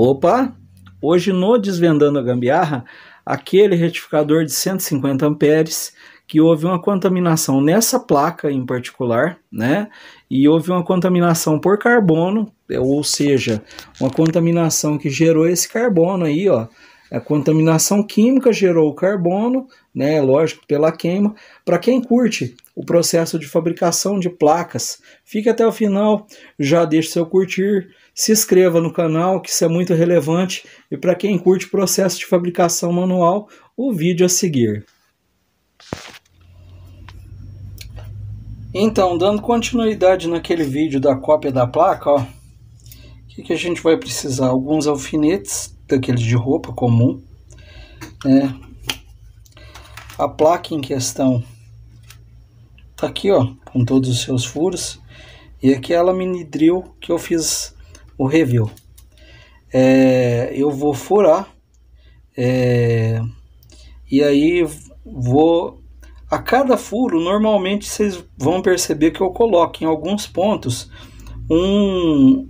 Opa! Hoje no Desvendando a Gambiarra, aquele retificador de 150 amperes que houve uma contaminação nessa placa em particular, né? E houve uma contaminação por carbono, ou seja, uma contaminação que gerou esse carbono aí, ó. A contaminação química gerou o carbono, né? Lógico, pela queima. Para quem curte o processo de fabricação de placas, fique até o final, já deixe seu curtir, se inscreva no canal, que isso é muito relevante. E para quem curte processo de fabricação manual, o vídeo a seguir. Então, dando continuidade naquele vídeo da cópia da placa, ó, o que a gente vai precisar? Alguns alfinetes, daqueles de roupa comum, né? A placa em questão tá aqui, ó, com todos os seus furos, e aquela mini drill que eu fiz o review. Eu vou furar, e aí vou... A cada furo, normalmente vocês vão perceber que eu coloco em alguns pontos um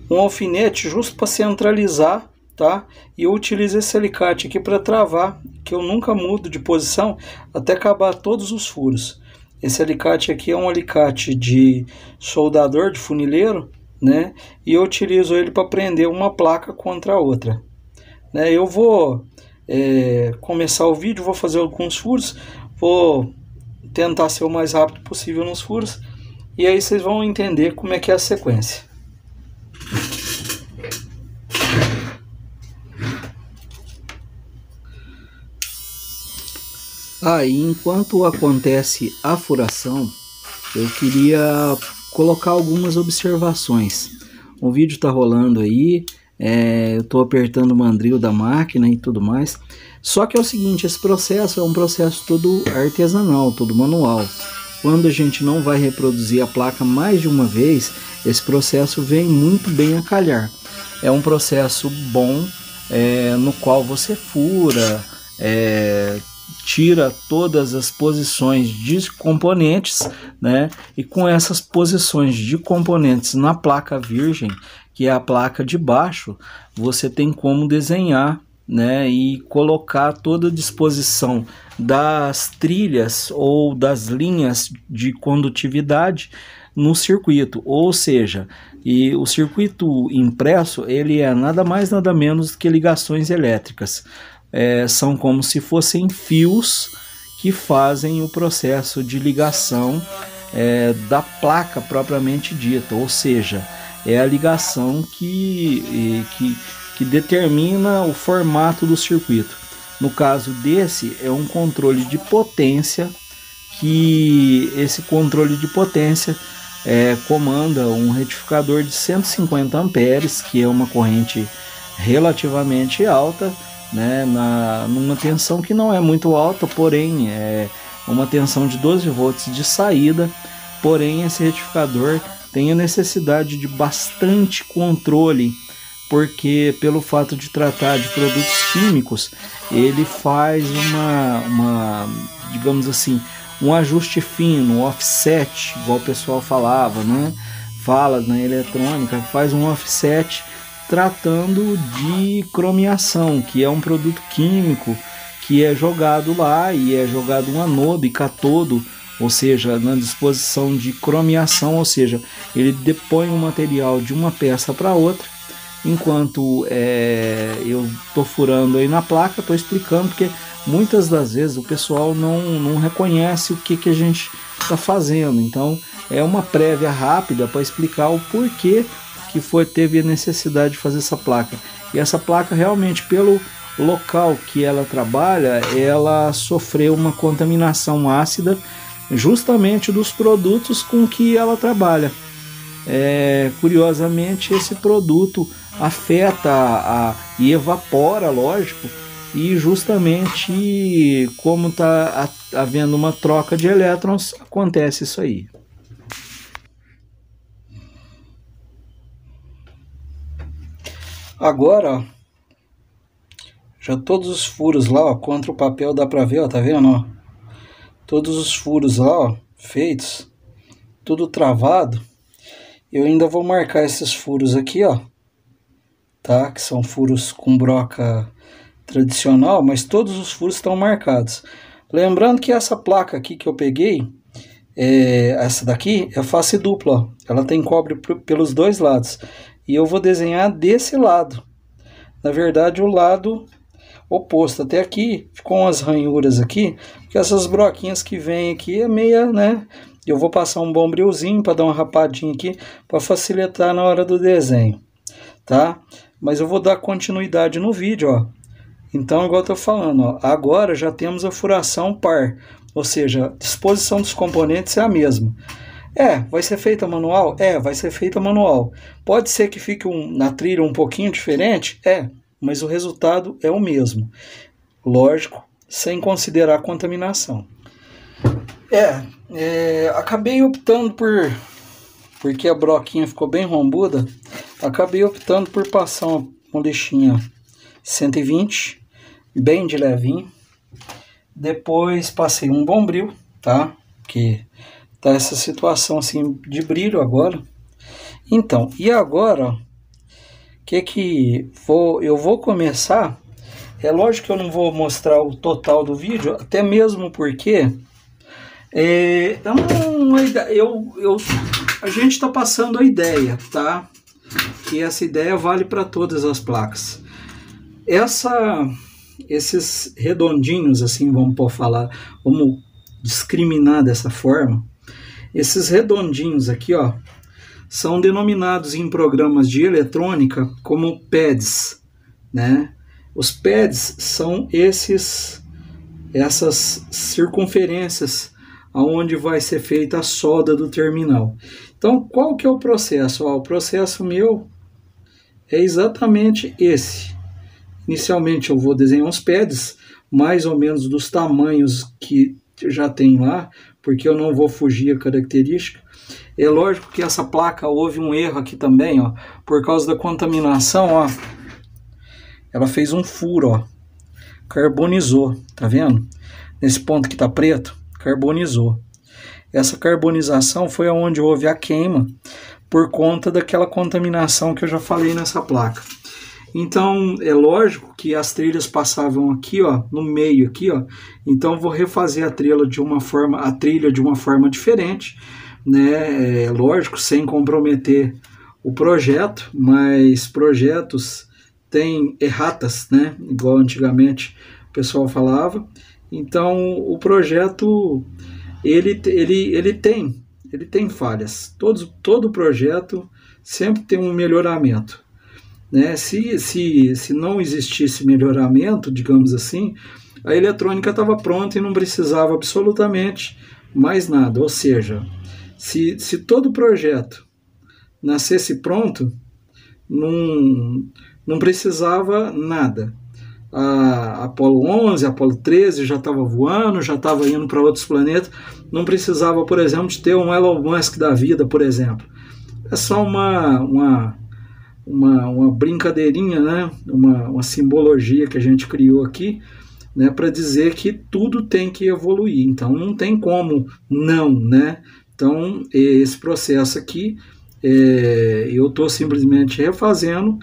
alfinete justo para centralizar, tá? E eu utilizo esse alicate aqui para travar, que eu nunca mudo de posição até acabar todos os furos. Esse alicate aqui é um alicate de soldador, de funileiro, né? E eu utilizo ele para prender uma placa contra a outra, né? Eu vou começar o vídeo, vou fazer alguns furos, vou tentar ser o mais rápido possível nos furos, e aí vocês vão entender como é que é a sequência. Aí, enquanto acontece a furação, eu queria colocar algumas observações. O vídeo está rolando aí, eu estou apertando o mandril da máquina e tudo mais. Só que é o seguinte, esse processo é um processo todo artesanal, todo manual. Quando a gente não vai reproduzir a placa mais de uma vez, esse processo vem muito bem a calhar. É um processo bom, no qual você fura, tira todas as posições de componentes, né? E com essas posições de componentes na placa virgem, que é a placa de baixo, você tem como desenhar, né? E colocar toda a disposição das trilhas ou das linhas de condutividade no circuito, ou seja, e o circuito impresso ele é nada mais nada menos que ligações elétricas. São como se fossem fios que fazem o processo de ligação da placa propriamente dita, ou seja, é a ligação que determina o formato do circuito. No caso desse, é um controle de potência, que esse controle de potência comanda um retificador de 150 amperes, que é uma corrente relativamente alta, né, numa tensão que não é muito alta, porém é uma tensão de 12 volts de saída. Porém, esse retificador tem a necessidade de bastante controle, porque pelo fato de tratar de produtos químicos, ele faz digamos assim, um ajuste fino, um offset, igual o pessoal falava, né? Fala na eletrônica, faz um offset tratando de cromiação, que é um produto químico que é jogado lá, e é jogado um anodo e catodo, ou seja, na disposição de cromiação, ou seja, ele depõe o material de uma peça para outra. Enquanto eu estou furando aí na placa, estou explicando, porque muitas das vezes o pessoal não reconhece o que a gente está fazendo. Então é uma prévia rápida para explicar o porquê que teve a necessidade de fazer essa placa. E essa placa realmente, pelo local que ela trabalha, ela sofreu uma contaminação ácida justamente dos produtos com que ela trabalha. Curiosamente, esse produto afeta e evapora, lógico, e justamente como está havendo uma troca de elétrons, acontece isso aí. Agora, ó, já todos os furos lá, ó, contra o papel dá pra ver, ó, tá vendo, ó? Todos os furos lá, ó, feitos, tudo travado. Eu ainda vou marcar esses furos aqui, ó, tá? Que são furos com broca tradicional, mas todos os furos estão marcados. Lembrando que essa placa aqui que eu peguei, essa daqui é face dupla, ó. Ela tem cobre pelos dois lados. E eu vou desenhar desse lado. Na verdade, o lado oposto. Até aqui ficou umas ranhuras aqui, porque essas broquinhas que vem aqui é meia, né? Eu vou passar um bombrilzinho para dar uma rapadinha aqui, para facilitar na hora do desenho, tá? Mas eu vou dar continuidade no vídeo, ó. Então, igual eu tô falando, ó, agora já temos a furação par, ou seja, a disposição dos componentes é a mesma. Vai ser feita manual? Vai ser feita manual. Pode ser que fique na trilha um pouquinho diferente? Mas o resultado é o mesmo. Lógico, sem considerar a contaminação. Acabei optando porque a broquinha ficou bem rombuda, acabei optando por passar uma lixinha 120, bem de levinho. Depois passei um bombril, tá? Que tá essa situação assim de brilho agora. Então, e agora, eu vou começar. É lógico que eu não vou mostrar o total do vídeo, até mesmo porque a gente está passando a ideia, tá? Que essa ideia vale para todas as placas. Esses redondinhos, assim, vamos discriminar dessa forma. Esses redondinhos aqui, ó, são denominados em programas de eletrônica como pads, né? Os pads são essas circunferências aonde vai ser feita a solda do terminal. Então, qual que é o processo? O processo meu é exatamente esse. Inicialmente eu vou desenhar uns pads, mais ou menos dos tamanhos que já tem lá, porque eu não vou fugir a característica. É lógico que essa placa houve um erro aqui também, ó, por causa da contaminação, ó. Ela fez um furo, ó, carbonizou, tá vendo? Nesse ponto que tá preto, carbonizou. Essa carbonização foi onde houve a queima por conta daquela contaminação que eu já falei nessa placa. Então, é lógico que as trilhas passavam aqui, ó, no meio aqui, ó. Então, eu vou refazer a trilha de uma forma diferente, né? É lógico, sem comprometer o projeto, mas projetos têm erratas, né? Igual antigamente o pessoal falava. Então, o projeto ele tem falhas. Todo projeto sempre tem um melhoramento, né? Se não existisse melhoramento, digamos assim, a eletrônica estava pronta e não precisava absolutamente mais nada. Ou seja, se todo projeto nascesse pronto, não precisava nada. A Apollo 11, a Apollo 13 já estava voando, já estava indo para outros planetas, não precisava, por exemplo, de ter um Elon Musk da vida, por exemplo. É só uma brincadeirinha, né? Uma simbologia que a gente criou aqui, né? Para dizer que tudo tem que evoluir, então não tem como não, né? Então esse processo aqui eu estou simplesmente refazendo,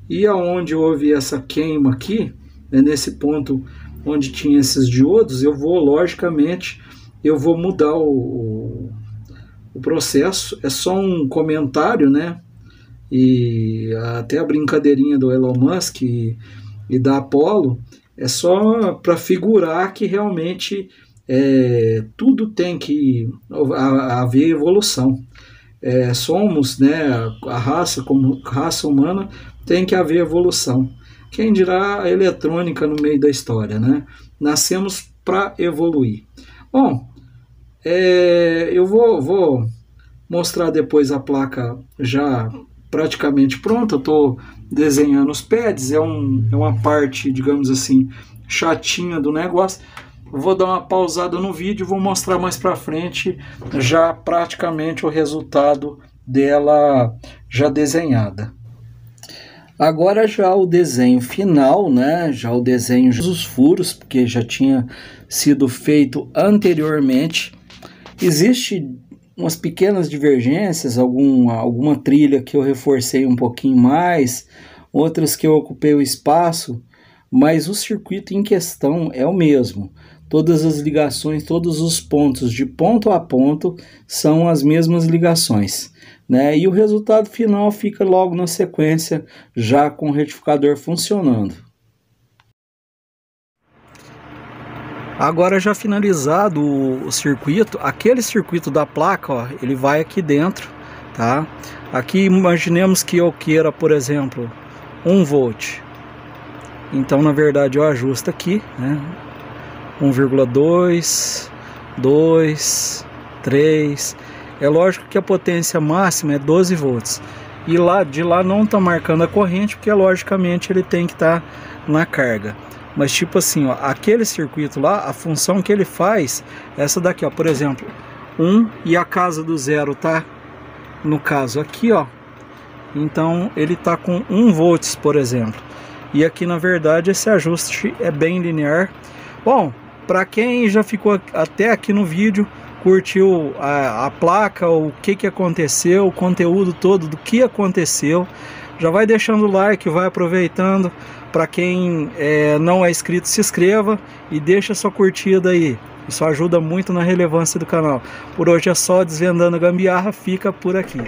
e aonde houve essa queima aqui, né, nesse ponto onde tinha esses diodos, logicamente eu vou mudar o processo. É só um comentário, né? E até a brincadeirinha do Elon Musk e da Apollo é só para figurar que realmente tudo tem que haver evolução. Somos, né, a raça, como raça humana, tem que haver evolução. Quem dirá a eletrônica no meio da história, né? Nascemos para evoluir. Bom, eu vou mostrar depois a placa já praticamente pronta. Eu estou desenhando os pads, é uma parte, digamos assim, chatinha do negócio. Vou dar uma pausada no vídeo e vou mostrar mais para frente já praticamente o resultado dela já desenhada. Agora já o desenho final, né? Já o desenho dos furos, porque já tinha sido feito anteriormente. Existe umas pequenas divergências, alguma trilha que eu reforcei um pouquinho mais, outras que eu ocupei o espaço, mas o circuito em questão é o mesmo. Todas as ligações, todos os pontos de ponto a ponto são as mesmas ligações, né? E o resultado final fica logo na sequência, já com o retificador funcionando. Agora, já finalizado o circuito, aquele circuito da placa, ó, ele vai aqui dentro, tá? Aqui imaginemos que eu queira, por exemplo, 1 volt. Então, na verdade, eu ajusto aqui, né? 1,2, 2, 3. É lógico que a potência máxima é 12 volts. E lá de lá não está marcando a corrente, porque logicamente ele tem que estar na carga. Mas tipo assim, ó, aquele circuito lá, a função que ele faz, essa daqui, ó, por exemplo, 1 e a casa do 0 tá, no caso aqui, ó. Então ele tá com 1 volts, por exemplo. E aqui na verdade esse ajuste é bem linear. Bom, para quem já ficou até aqui no vídeo, curtiu a placa, o que aconteceu, o conteúdo todo do que aconteceu, já vai deixando o like, vai aproveitando. Para quem não é inscrito, se inscreva e deixa sua curtida aí. Isso ajuda muito na relevância do canal. Por hoje é só, Desvendando a Gambiarra fica por aqui.